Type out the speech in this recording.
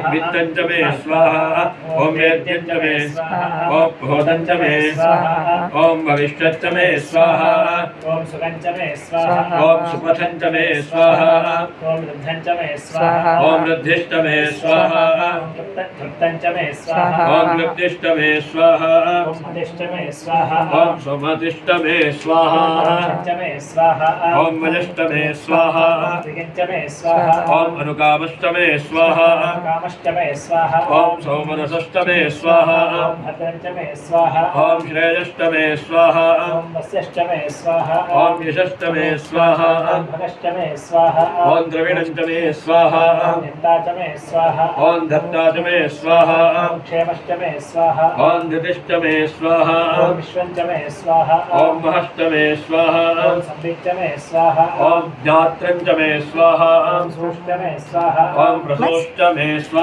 वित्तं च मे स्वाहा ॐ वेद्यं च मे स्वाहा ॐ भूतं च मे स्वाहा ॐ भविष्यत् च मे स्वाहा ॐ सुखं च मे स्वाहा ॐ सुपथं च मे स्वाहा ॐ वृद्धं च मे स्वाहा ॐ वृद्धिश्च मे स्वाहा तृप्तं च मे स्वाहा ॐ लुप्तिश्च मे स्वाहा ॐ मदिष्ट मे स्वाहा ॐ सुमतिश्च मे स्वाहा च मे स्वाहा ॐ मजश्च मे स्वाहा च मे स्वाहा ॐ अनुकामश्च मे स्वाहा कामश्च मे स्वाहा ॐ सौमनसश्च मे स्वाहा ॐ भद्रं च मे स्वाहा ॐ श्रेयश्च मे स्वाहा ॐ वस्यश्च मे स्वाहा ॐ यशश्च मे स्वाहा ॐ भगश्च मे स्वाहा ॐ द्रविणं च मे स्वाहा ॐ निन्दा च मे स्वाहा ॐ धत्ता च मे स्वाहा ॐ क्षेमश्च मे स्वाहा ॐ धृतिश्च मे स्वाहा ॐ विश्वं च मे स्वाहा ॐ महश्च मे स्वाहा ॐ संवित् च मे स्वाहा ॐ ज्ञात्रं च मे स्वाहा ॐ सूष्ट मे स्वाहा ॐ प्रसोश्च मे